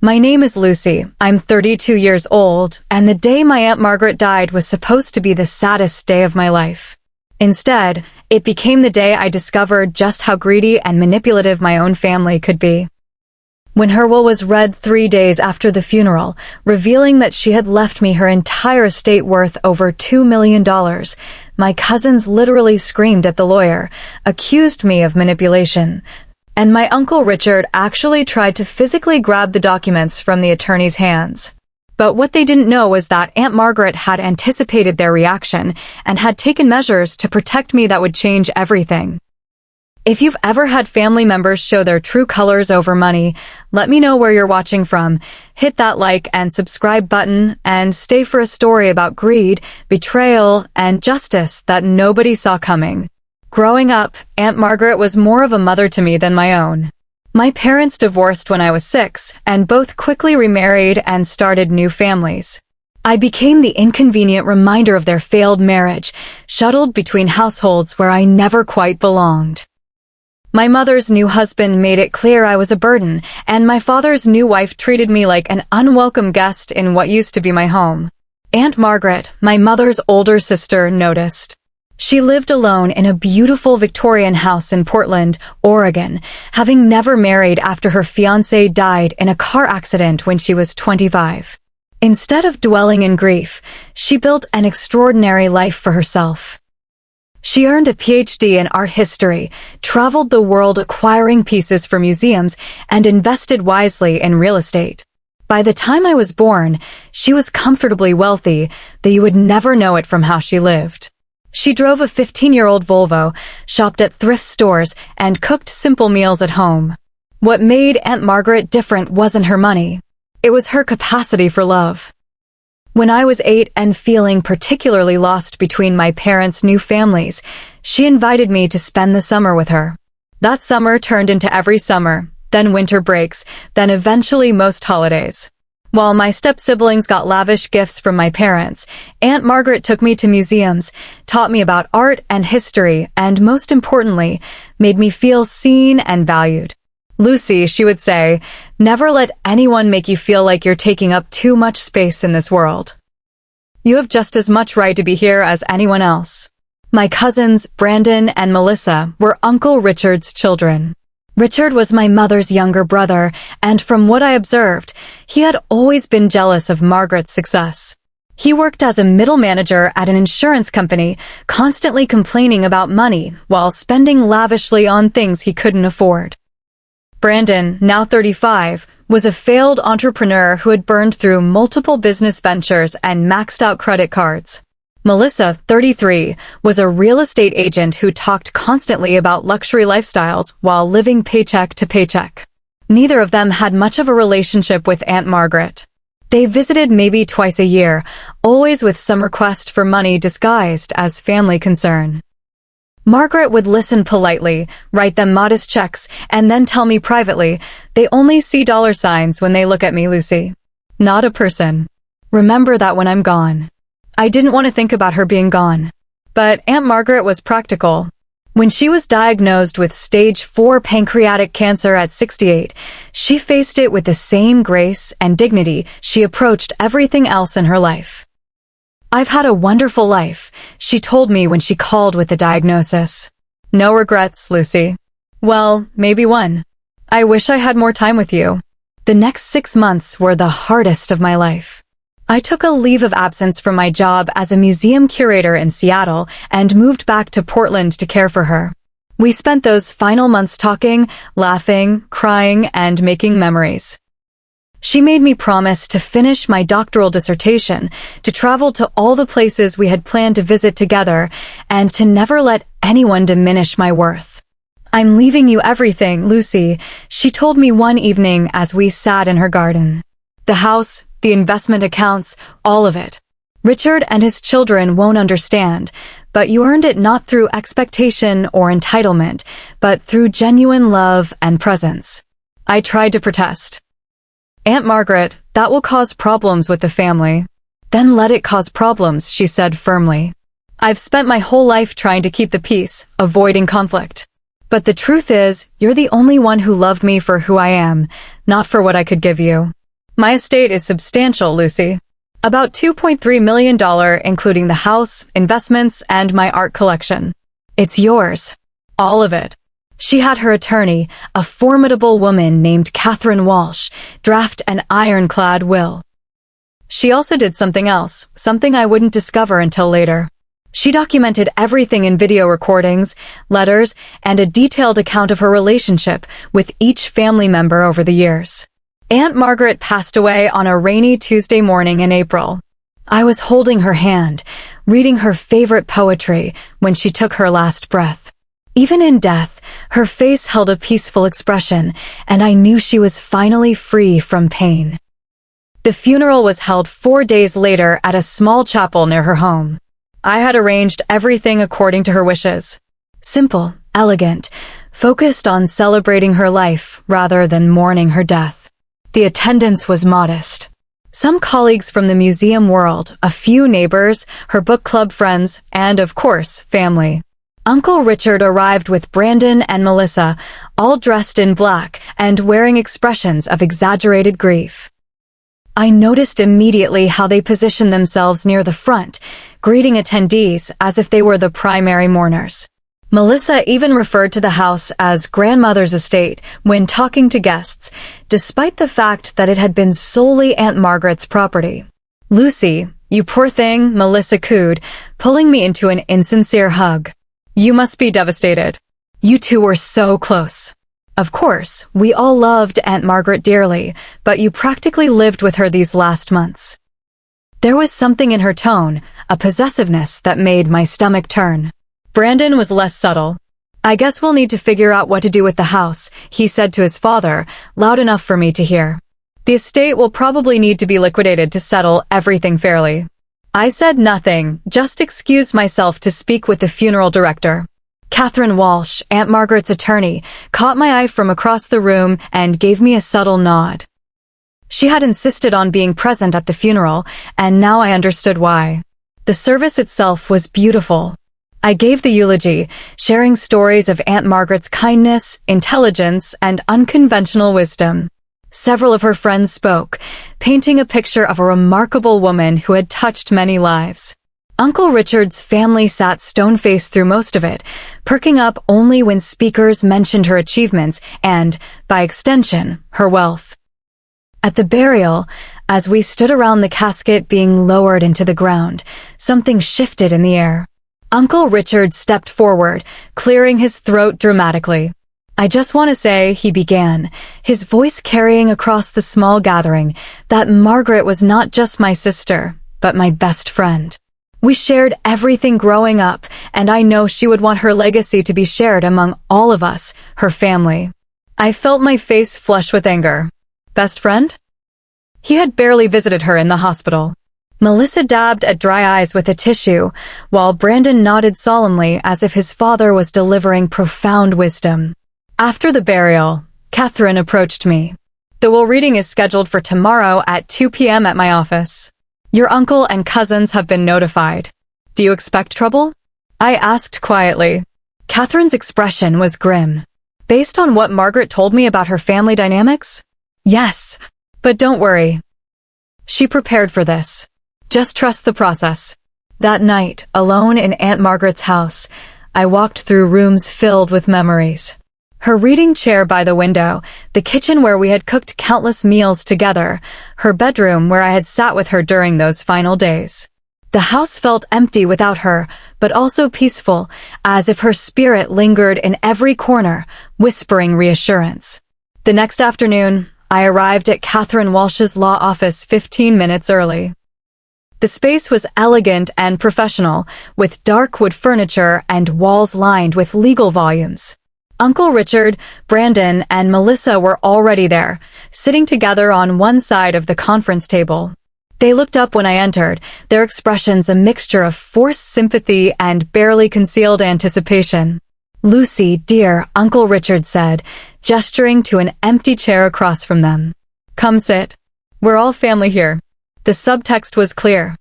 My name is Lucy. I'm 32 years old, and the day my Aunt Margaret died was supposed to be the saddest day of my life. Instead, it became the day I discovered just how greedy and manipulative my own family could be. When her will was read 3 days after the funeral, revealing that she had left me her entire estate worth over $2 million, my cousins literally screamed at the lawyer, accused me of manipulation, and my Uncle Richard actually tried to physically grab the documents from the attorney's hands. But what they didn't know was that Aunt Margaret had anticipated their reaction and had taken measures to protect me that would change everything. If you've ever had family members show their true colors over money, let me know where you're watching from. Hit that like and subscribe button and stay for a story about greed, betrayal, and justice that nobody saw coming. Growing up, Aunt Margaret was more of a mother to me than my own. My parents divorced when I was 6, and both quickly remarried and started new families. I became the inconvenient reminder of their failed marriage, shuttled between households where I never quite belonged. My mother's new husband made it clear I was a burden, and my father's new wife treated me like an unwelcome guest in what used to be my home. Aunt Margaret, my mother's older sister, noticed. She lived alone in a beautiful Victorian house in Portland, Oregon, having never married after her fiancé died in a car accident when she was 25. Instead of dwelling in grief, she built an extraordinary life for herself. She earned a PhD in art history, traveled the world acquiring pieces for museums, and invested wisely in real estate. By the time I was born, she was comfortably wealthy, though you would never know it from how she lived. She drove a 15-year-old Volvo, shopped at thrift stores, and cooked simple meals at home. What made Aunt Margaret different wasn't her money. It was her capacity for love. When I was 8 and feeling particularly lost between my parents' new families, she invited me to spend the summer with her. That summer turned into every summer, then winter breaks, then eventually most holidays. While my step-siblings got lavish gifts from my parents, Aunt Margaret took me to museums, taught me about art and history, and most importantly, made me feel seen and valued. Lucy, she would say, never let anyone make you feel like you're taking up too much space in this world. You have just as much right to be here as anyone else. My cousins, Brandon and Melissa, were Uncle Richard's children. Richard was my mother's younger brother, and from what I observed, he had always been jealous of Margaret's success. He worked as a middle manager at an insurance company, constantly complaining about money while spending lavishly on things he couldn't afford. Brandon, now 35, was a failed entrepreneur who had burned through multiple business ventures and maxed out credit cards. Melissa, 33, was a real estate agent who talked constantly about luxury lifestyles while living paycheck to paycheck. Neither of them had much of a relationship with Aunt Margaret. They visited maybe twice a year, always with some request for money disguised as family concern. Margaret would listen politely, write them modest checks, and then tell me privately, "They only see dollar signs when they look at me, Lucy. Not a person. Remember that when I'm gone." I didn't want to think about her being gone. But Aunt Margaret was practical. When she was diagnosed with stage 4 pancreatic cancer at 68, she faced it with the same grace and dignity she approached everything else in her life. "I've had a wonderful life," she told me when she called with the diagnosis. "No regrets, Lucy." Well, maybe one. I wish I had more time with you. The next 6 months were the hardest of my life. I took a leave of absence from my job as a museum curator in Seattle and moved back to Portland to care for her. We spent those final months talking, laughing, crying, and making memories. She made me promise to finish my doctoral dissertation, to travel to all the places we had planned to visit together, and to never let anyone diminish my worth. "I'm leaving you everything, Lucy," she told me one evening as we sat in her garden. "The house, the investment accounts, all of it. Richard and his children won't understand, but you earned it not through expectation or entitlement, but through genuine love and presence." I tried to protest. "Aunt Margaret, that will cause problems with the family." "Then let it cause problems," she said firmly. "I've spent my whole life trying to keep the peace, avoiding conflict. But the truth is, you're the only one who loved me for who I am, not for what I could give you." My estate is substantial, Lucy. About $2.3 million, including the house, investments, and my art collection. It's yours. All of it. She had her attorney, a formidable woman named Catherine Walsh, draft an ironclad will. She also did something else, something I wouldn't discover until later. She documented everything in video recordings, letters, and a detailed account of her relationship with each family member over the years. Aunt Margaret passed away on a rainy Tuesday morning in April. I was holding her hand, reading her favorite poetry when she took her last breath. Even in death, her face held a peaceful expression, and I knew she was finally free from pain. The funeral was held 4 days later at a small chapel near her home. I had arranged everything according to her wishes. Simple, elegant, focused on celebrating her life rather than mourning her death. The attendance was modest. Some colleagues from the museum world, a few neighbors, her book club friends, and, of course, family. Uncle Richard arrived with Brandon and Melissa, all dressed in black and wearing expressions of exaggerated grief. I noticed immediately how they positioned themselves near the front, greeting attendees as if they were the primary mourners. Melissa even referred to the house as grandmother's estate when talking to guests, despite the fact that it had been solely Aunt Margaret's property. "Lucy, you poor thing," Melissa cooed, pulling me into an insincere hug. "You must be devastated. You two were so close." Of course, we all loved Aunt Margaret dearly, but you practically lived with her these last months. There was something in her tone, a possessiveness that made my stomach turn. Brandon was less subtle. "I guess we'll need to figure out what to do with the house," he said to his father, loud enough for me to hear. "The estate will probably need to be liquidated to settle everything fairly." I said nothing, just excused myself to speak with the funeral director. Catherine Walsh, Aunt Margaret's attorney, caught my eye from across the room and gave me a subtle nod. She had insisted on being present at the funeral, and now I understood why. The service itself was beautiful. I gave the eulogy, sharing stories of Aunt Margaret's kindness, intelligence, and unconventional wisdom. Several of her friends spoke, painting a picture of a remarkable woman who had touched many lives. Uncle Richard's family sat stone-faced through most of it, perking up only when speakers mentioned her achievements and, by extension, her wealth. At the burial, as we stood around the casket being lowered into the ground, something shifted in the air. Uncle Richard stepped forward, clearing his throat dramatically. "I just want to say," he began, his voice carrying across the small gathering, "that Margaret was not just my sister, but my best friend. We shared everything growing up, and I know she would want her legacy to be shared among all of us, her family." I felt my face flush with anger. Best friend? He had barely visited her in the hospital. Melissa dabbed at dry eyes with a tissue, while Brandon nodded solemnly as if his father was delivering profound wisdom. After the burial, Catherine approached me. "The will reading is scheduled for tomorrow at 2 p.m. at my office. Your uncle and cousins have been notified. Do you expect trouble?" I asked quietly. Catherine's expression was grim. "Based on what Margaret told me about her family dynamics? Yes, but don't worry. She prepared for this. Just trust the process." That night, alone in Aunt Margaret's house, I walked through rooms filled with memories. Her reading chair by the window, the kitchen where we had cooked countless meals together, her bedroom where I had sat with her during those final days. The house felt empty without her, but also peaceful, as if her spirit lingered in every corner, whispering reassurance. The next afternoon, I arrived at Catherine Walsh's law office 15 minutes early. The space was elegant and professional, with dark wood furniture and walls lined with legal volumes. Uncle Richard, Brandon, and Melissa were already there, sitting together on one side of the conference table. They looked up when I entered, their expressions a mixture of forced sympathy and barely concealed anticipation. "Lucy, dear," Uncle Richard said, gesturing to an empty chair across from them. "Come sit. We're all family here." The subtext was clear.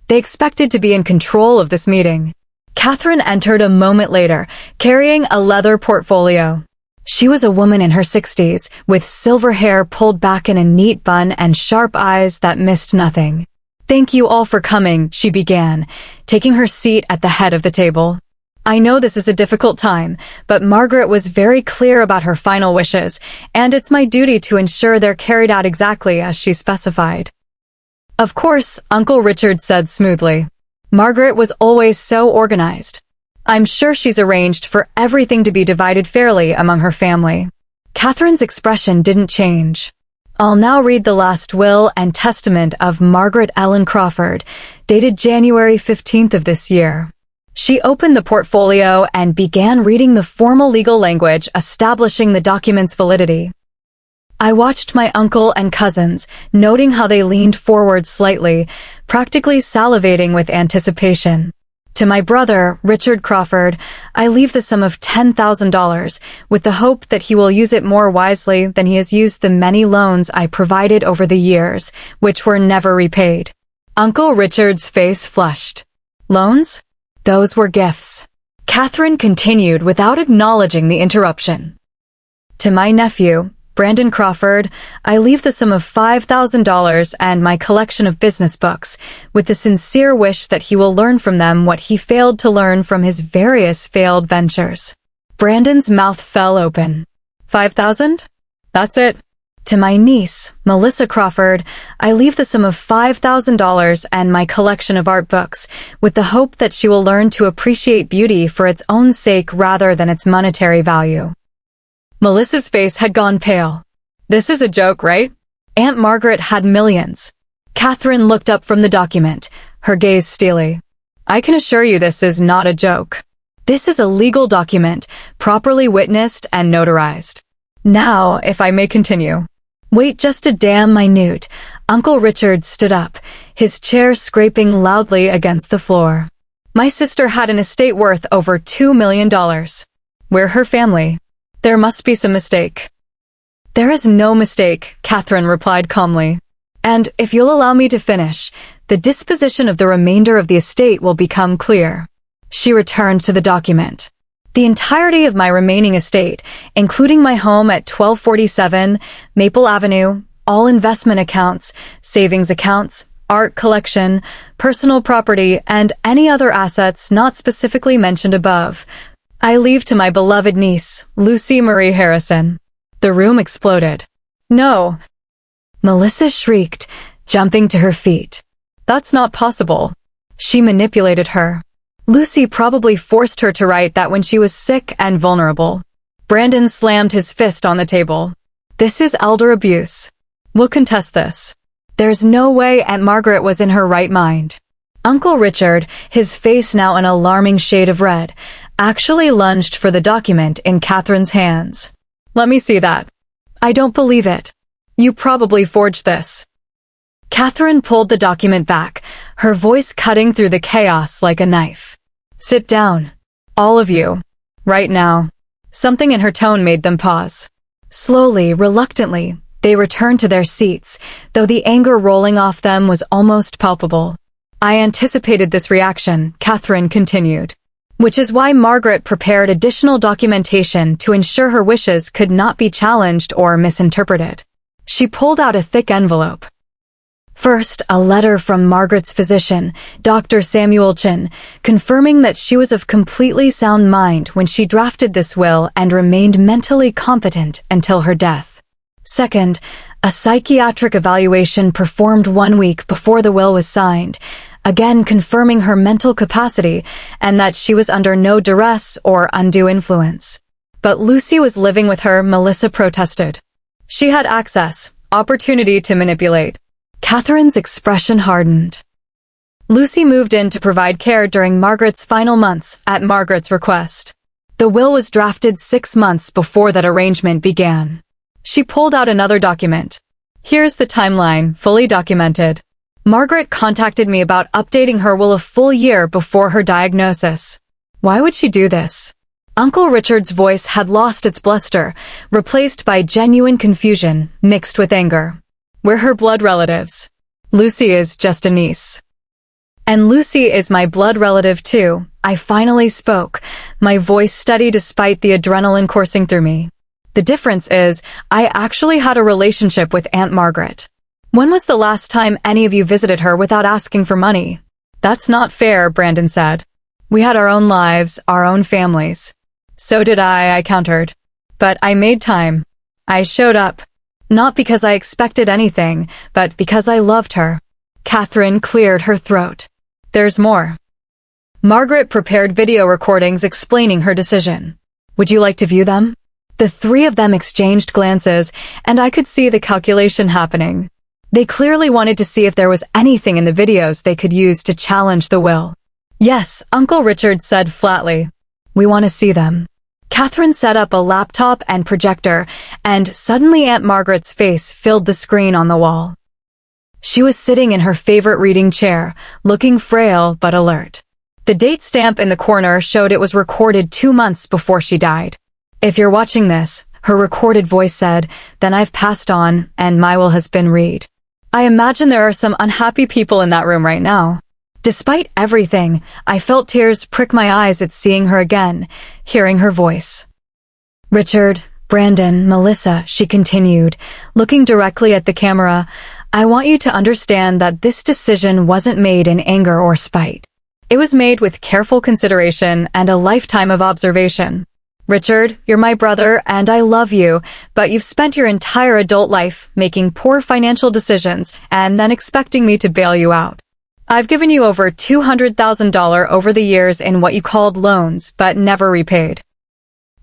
They expected to be in control of this meeting. Catherine entered a moment later, carrying a leather portfolio. She was a woman in her 60s, with silver hair pulled back in a neat bun and sharp eyes that missed nothing. "Thank you all for coming," she began, taking her seat at the head of the table. "I know this is a difficult time, but Margaret was very clear about her final wishes, and it's my duty to ensure they're carried out exactly as she specified." "Of course," Uncle Richard said smoothly. "Margaret was always so organized. I'm sure she's arranged for everything to be divided fairly among her family." Catherine's expression didn't change. "I'll now read the last will and testament of Margaret Ellen Crawford, dated January 15th of this year." She opened the portfolio and began reading the formal legal language establishing the document's validity. I watched my uncle and cousins, noting how they leaned forward slightly, practically salivating with anticipation. To my brother, Richard Crawford, I leave the sum of $10,000 with the hope that he will use it more wisely than he has used the many loans I provided over the years, which were never repaid. Uncle Richard's face flushed. "Loans? Those were gifts." Catherine continued without acknowledging the interruption. "To my nephew, Brandon Crawford, I leave the sum of $5,000 and my collection of business books, with the sincere wish that he will learn from them what he failed to learn from his various failed ventures." Brandon's mouth fell open. "5,000? That's it." "To my niece, Melissa Crawford, I leave the sum of $5,000 and my collection of art books, with the hope that she will learn to appreciate beauty for its own sake rather than its monetary value." Melissa's face had gone pale. "This is a joke, right? Aunt Margaret had millions." Catherine looked up from the document, her gaze steely. "I can assure you this is not a joke. This is a legal document, properly witnessed and notarized. Now, if I may continue." "Wait just a damn minute." Uncle Richard stood up, his chair scraping loudly against the floor. "My sister had an estate worth over $2 million. We're her family. There must be some mistake." "There is no mistake," Catherine replied calmly. "And if you'll allow me to finish, the disposition of the remainder of the estate will become clear." She returned to the document. "The entirety of my remaining estate, including my home at 1247 Maple Avenue, all investment accounts, savings accounts, art collection, personal property, and any other assets not specifically mentioned above, I leave to my beloved niece, Lucy Marie Harrison." The room exploded. "No!" Melissa shrieked, jumping to her feet. "That's not possible. She manipulated her. Lucy probably forced her to write that when she was sick and vulnerable." Brandon slammed his fist on the table. "This is elder abuse. We'll contest this. There's no way Aunt Margaret was in her right mind." Uncle Richard, his face now an alarming shade of red, actually lunged for the document in Catherine's hands. "Let me see that. I don't believe it. You probably forged this." Catherine pulled the document back, her voice cutting through the chaos like a knife. "Sit down. All of you. Right now." Something in her tone made them pause. Slowly, reluctantly, they returned to their seats, though the anger rolling off them was almost palpable. "I anticipated this reaction," Catherine continued, "which is why Margaret prepared additional documentation to ensure her wishes could not be challenged or misinterpreted." She pulled out a thick envelope. First, a letter from Margaret's physician, Dr. Samuel Chin, confirming that she was of completely sound mind when she drafted this will and remained mentally competent until her death. Second, a psychiatric evaluation performed 1 week before the will was signed, again confirming her mental capacity and that she was under no duress or undue influence. But Lucy was living with her, Melissa protested. She had access, opportunity to manipulate. Catherine's expression hardened. Lucy moved in to provide care during Margaret's final months at Margaret's request. The will was drafted 6 months before that arrangement began. She pulled out another document. Here's the timeline, fully documented. Margaret contacted me about updating her will a full year before her diagnosis. Why would she do this? Uncle Richard's voice had lost its bluster, replaced by genuine confusion mixed with anger. We're her blood relatives. Lucy is just a niece. And Lucy is my blood relative too. I finally spoke, my voice steady despite the adrenaline coursing through me. The difference is, I actually had a relationship with Aunt Margaret. When was the last time any of you visited her without asking for money? That's not fair, Brandon said. We had our own lives, our own families. So did I countered. But I made time. I showed up. Not because I expected anything, but because I loved her. Catherine cleared her throat. There's more. Margaret prepared video recordings explaining her decision. Would you like to view them? The three of them exchanged glances, and I could see the calculation happening. They clearly wanted to see if there was anything in the videos they could use to challenge the will. Yes, Uncle Richard said flatly. We want to see them. Catherine set up a laptop and projector, and suddenly Aunt Margaret's face filled the screen on the wall. She was sitting in her favorite reading chair, looking frail but alert. The date stamp in the corner showed it was recorded 2 months before she died. If you're watching this, her recorded voice said, then I've passed on, and my will has been read. I imagine there are some unhappy people in that room right now. Despite everything, I felt tears prick my eyes at seeing her again, hearing her voice. Richard, Brandon, Melissa, she continued, looking directly at the camera, I want you to understand that this decision wasn't made in anger or spite. It was made with careful consideration and a lifetime of observation. Richard, you're my brother and I love you, but you've spent your entire adult life making poor financial decisions and then expecting me to bail you out. I've given you over $200,000 over the years in what you called loans, but never repaid.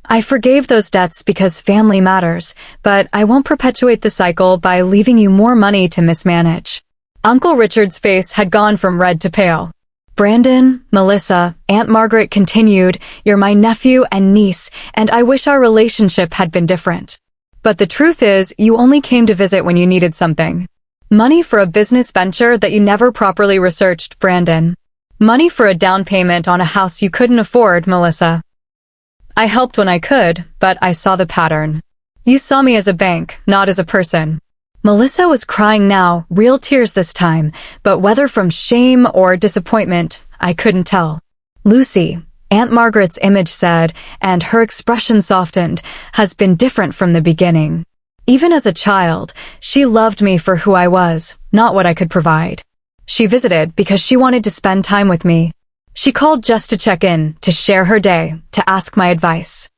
I forgave those debts because family matters, but I won't perpetuate the cycle by leaving you more money to mismanage. Uncle Richard's face had gone from red to pale. Brandon, Melissa, Aunt Margaret continued, you're my nephew and niece, and I wish our relationship had been different. But the truth is, you only came to visit when you needed something. Money for a business venture that you never properly researched, Brandon. Money for a down payment on a house you couldn't afford, Melissa. I helped when I could, but I saw the pattern. You saw me as a bank, not as a person. Melissa was crying now, real tears this time, but whether from shame or disappointment, I couldn't tell. Lucy, Aunt Margaret's image said, and her expression softened, has been different from the beginning. Even as a child, she loved me for who I was, not what I could provide. She visited because she wanted to spend time with me. She called just to check in, to share her day, to ask my advice.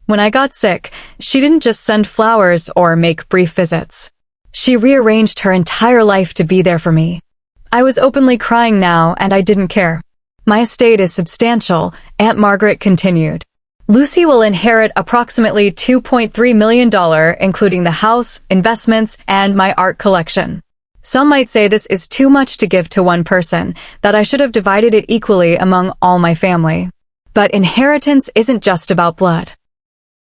When I got sick, she didn't just send flowers or make brief visits. She rearranged her entire life to be there for me. I was openly crying now, and I didn't care. My estate is substantial, Aunt Margaret continued. Lucy will inherit approximately $2.3 million, including the house, investments, and my art collection. Some might say this is too much to give to one person, that I should have divided it equally among all my family. But inheritance isn't just about blood.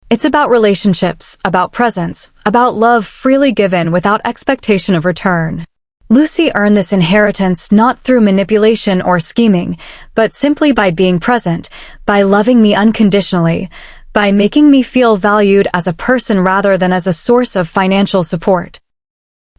It's about relationships, about presence, about love freely given without expectation of return. Lucy earned this inheritance not through manipulation or scheming, but simply by being present, by loving me unconditionally, by making me feel valued as a person rather than as a source of financial support.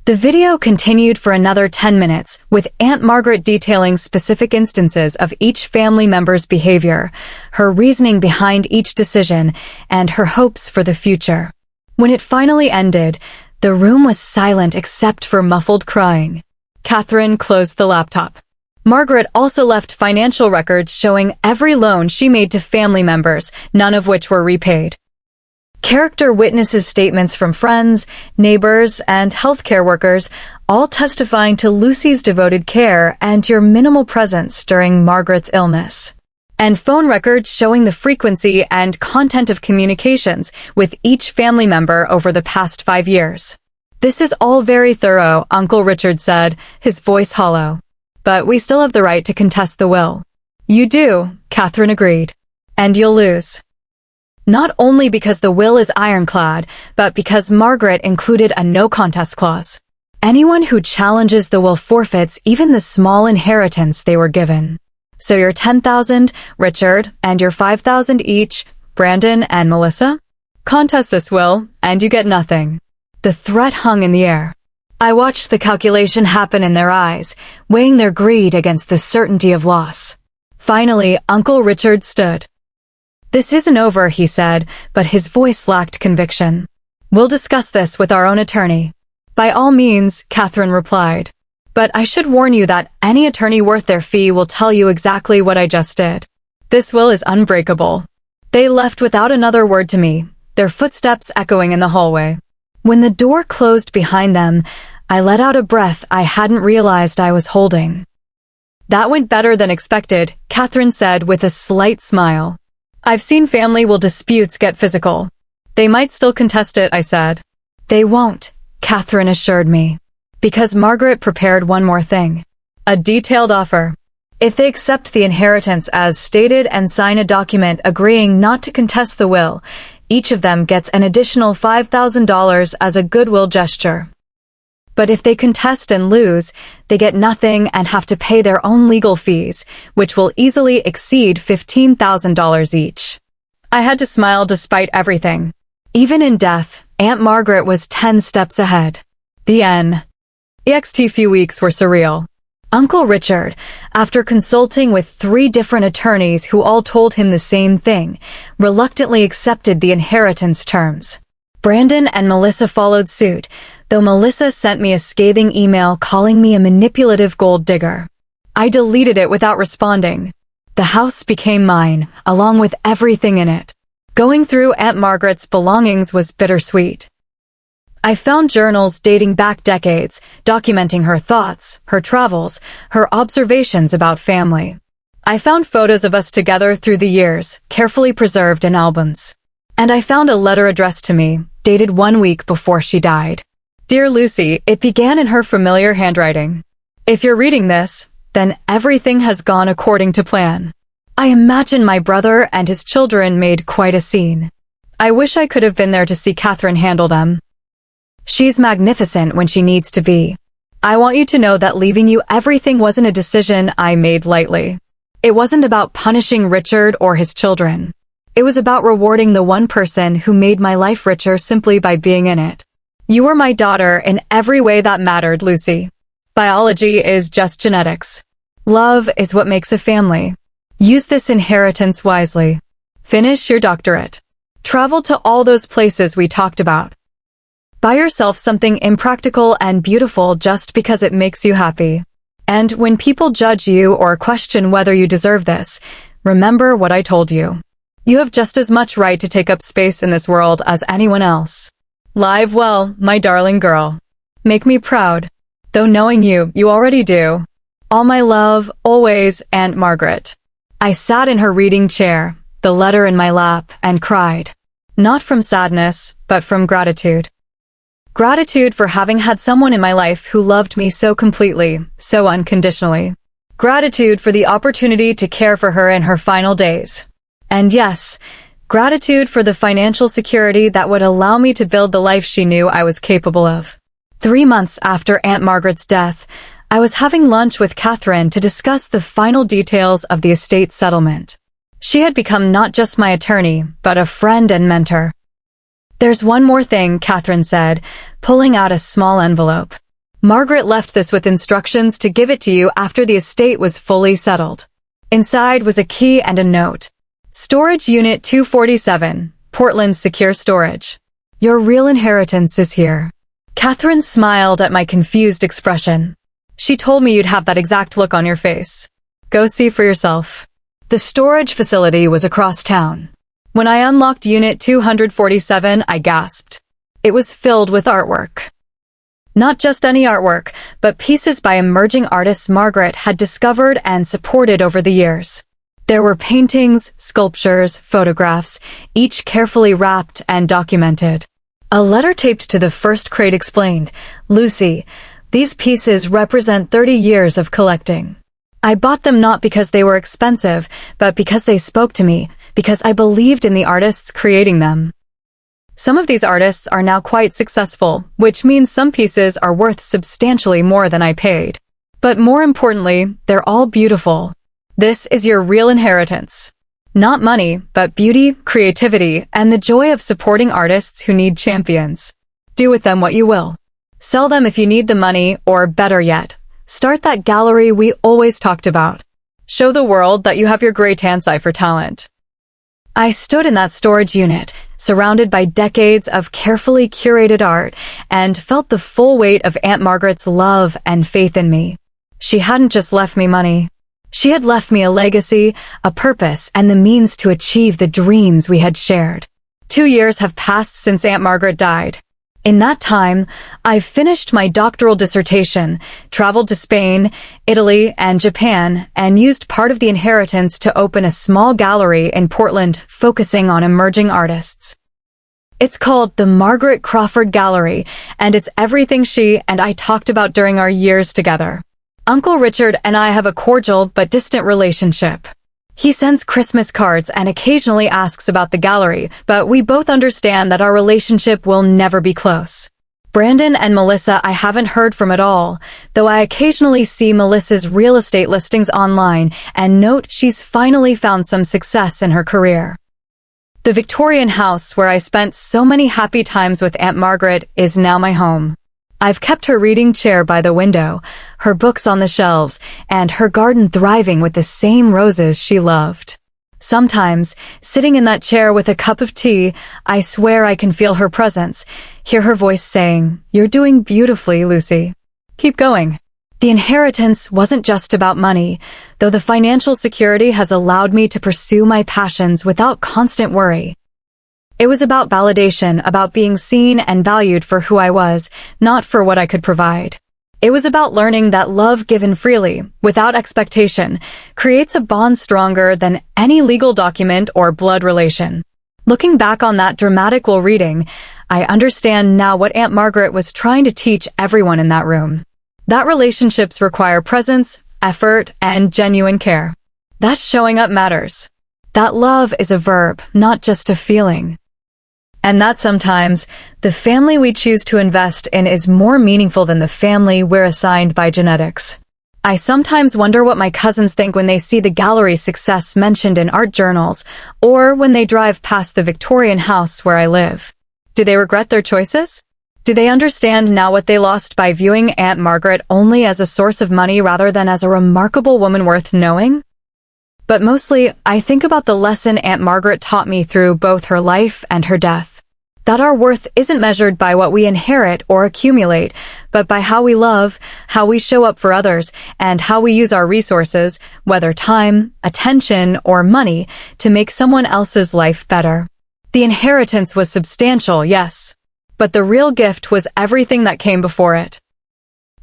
The video continued for another 10 minutes, with Aunt Margaret detailing specific instances of each family member's behavior, her reasoning behind each decision, and her hopes for the future. When it finally ended, the room was silent except for muffled crying. Catherine closed the laptop. Margaret also left financial records showing every loan she made to family members, none of which were repaid. Character witnesses statements from friends, neighbors, and healthcare workers, all testifying to Lucy's devoted care and your minimal presence during Margaret's illness. And phone records showing the frequency and content of communications with each family member over the past 5 years. This is all very thorough, Uncle Richard said, his voice hollow. But we still have the right to contest the will. You do, Catherine agreed. And you'll lose. Not only because the will is ironclad, but because Margaret included a no-contest clause. Anyone who challenges the will forfeits even the small inheritance they were given. So your $10,000, Richard, and your $5,000 each, Brandon and Melissa? Contest this will, and you get nothing. The threat hung in the air. I watched the calculation happen in their eyes, weighing their greed against the certainty of loss. Finally, Uncle Richard stood. "This isn't over," he said, but his voice lacked conviction. "We'll discuss this with our own attorney." "By all means," Catherine replied. "But I should warn you that any attorney worth their fee will tell you exactly what I just did. This will is unbreakable." They left without another word to me, their footsteps echoing in the hallway. When the door closed behind them, I let out a breath I hadn't realized I was holding. "That went better than expected," Catherine said with a slight smile. "I've seen family will disputes get physical." "They might still contest it," I said. "They won't," Catherine assured me. Because Margaret prepared one more thing. A detailed offer. If they accept the inheritance as stated and sign a document agreeing not to contest the will, each of them gets an additional $5,000 as a goodwill gesture. But if they contest and lose, they get nothing and have to pay their own legal fees, which will easily exceed $15,000 each. I had to smile despite everything. Even in death, Aunt Margaret was 10 steps ahead. The end. The few weeks were surreal. Uncle Richard, after consulting with 3 different attorneys who all told him the same thing, reluctantly accepted the inheritance terms. Brandon and Melissa followed suit, though Melissa sent me a scathing email calling me a manipulative gold digger. I deleted it without responding. The house became mine, along with everything in it. Going through Aunt Margaret's belongings was bittersweet. I found journals dating back decades, documenting her thoughts, her travels, her observations about family. I found photos of us together through the years, carefully preserved in albums. And I found a letter addressed to me, dated 1 week before she died. "Dear Lucy," it began in her familiar handwriting. "If you're reading this, then everything has gone according to plan. I imagine my brother and his children made quite a scene. I wish I could have been there to see Catherine handle them. She's magnificent when she needs to be. I want you to know that leaving you everything wasn't a decision I made lightly. It wasn't about punishing Richard or his children. It was about rewarding the one person who made my life richer simply by being in it. You were my daughter in every way that mattered, Lucy. Biology is just genetics. Love is what makes a family. Use this inheritance wisely. Finish your doctorate. Travel to all those places we talked about. Buy yourself something impractical and beautiful just because it makes you happy. And when people judge you or question whether you deserve this, remember what I told you. You have just as much right to take up space in this world as anyone else. Live well, my darling girl. Make me proud. Though knowing you, you already do. All my love, always, Aunt Margaret." I sat in her reading chair, the letter in my lap, and cried. Not from sadness, but from gratitude. Gratitude for having had someone in my life who loved me so completely, so unconditionally. Gratitude for the opportunity to care for her in her final days. And yes, gratitude for the financial security that would allow me to build the life she knew I was capable of. 3 months after Aunt Margaret's death, I was having lunch with Catherine to discuss the final details of the estate settlement. She had become not just my attorney, but a friend and mentor. "There's one more thing," Catherine said, pulling out a small envelope. "Margaret left this with instructions to give it to you after the estate was fully settled." Inside was a key and a note. "Storage Unit 247, Portland Secure Storage. Your real inheritance is here." Catherine smiled at my confused expression. "She told me you'd have that exact look on your face. Go see for yourself." The storage facility was across town. When I unlocked Unit 247, I gasped. It was filled with artwork. Not just any artwork, but pieces by emerging artists Margaret had discovered and supported over the years. There were paintings, sculptures, photographs, each carefully wrapped and documented. A letter taped to the first crate explained, "Lucy, these pieces represent 30 years of collecting. I bought them not because they were expensive, but because they spoke to me, because I believed in the artists creating them. Some of these artists are now quite successful, which means some pieces are worth substantially more than I paid. But more importantly, they're all beautiful. This is your real inheritance. Not money, but beauty, creativity, and the joy of supporting artists who need champions. Do with them what you will. Sell them if you need the money, or better yet, start that gallery we always talked about. Show the world that you have your great eye for talent." I stood in that storage unit, surrounded by decades of carefully curated art, and felt the full weight of Aunt Margaret's love and faith in me. She hadn't just left me money. She had left me a legacy, a purpose, and the means to achieve the dreams we had shared. 2 years have passed since Aunt Margaret died. In that time, I've finished my doctoral dissertation, traveled to Spain, Italy, and Japan, and used part of the inheritance to open a small gallery in Portland focusing on emerging artists. It's called the Margaret Crawford Gallery, and it's everything she and I talked about during our years together. Uncle Richard and I have a cordial but distant relationship. He sends Christmas cards and occasionally asks about the gallery, but we both understand that our relationship will never be close. Brandon and Melissa I haven't heard from at all, though I occasionally see Melissa's real estate listings online and note she's finally found some success in her career. The Victorian house where I spent so many happy times with Aunt Margaret is now my home. I've kept her reading chair by the window, her books on the shelves, and her garden thriving with the same roses she loved. Sometimes, sitting in that chair with a cup of tea, I swear I can feel her presence, hear her voice saying, "You're doing beautifully, Lucy. Keep going." The inheritance wasn't just about money, though the financial security has allowed me to pursue my passions without constant worry. It was about validation, about being seen and valued for who I was, not for what I could provide. It was about learning that love given freely, without expectation, creates a bond stronger than any legal document or blood relation. Looking back on that dramatical reading, I understand now what Aunt Margaret was trying to teach everyone in that room. That relationships require presence, effort, and genuine care. That showing up matters. That love is a verb, not just a feeling. And that sometimes, the family we choose to invest in is more meaningful than the family we're assigned by genetics. I sometimes wonder what my cousins think when they see the gallery's success mentioned in art journals, or when they drive past the Victorian house where I live. Do they regret their choices? Do they understand now what they lost by viewing Aunt Margaret only as a source of money rather than as a remarkable woman worth knowing? But mostly, I think about the lesson Aunt Margaret taught me through both her life and her death. That our worth isn't measured by what we inherit or accumulate, but by how we love, how we show up for others, and how we use our resources, whether time, attention, or money, to make someone else's life better. The inheritance was substantial, yes, but the real gift was everything that came before it.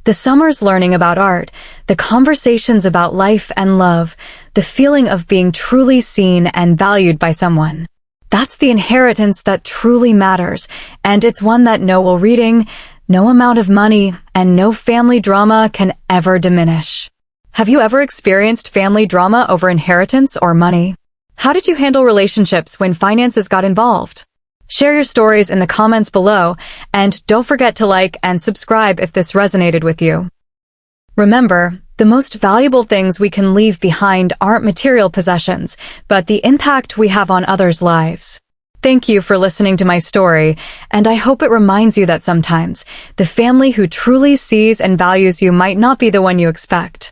The summers learning about art, the conversations about life and love, the feeling of being truly seen and valued by someone. That's the inheritance that truly matters, and it's one that no reading, no amount of money, and no family drama can ever diminish. Have you ever experienced family drama over inheritance or money? How did you handle relationships when finances got involved? Share your stories in the comments below, and don't forget to like and subscribe if this resonated with you. Remember, the most valuable things we can leave behind aren't material possessions, but the impact we have on others' lives. Thank you for listening to my story, and I hope it reminds you that sometimes the family who truly sees and values you might not be the one you expect.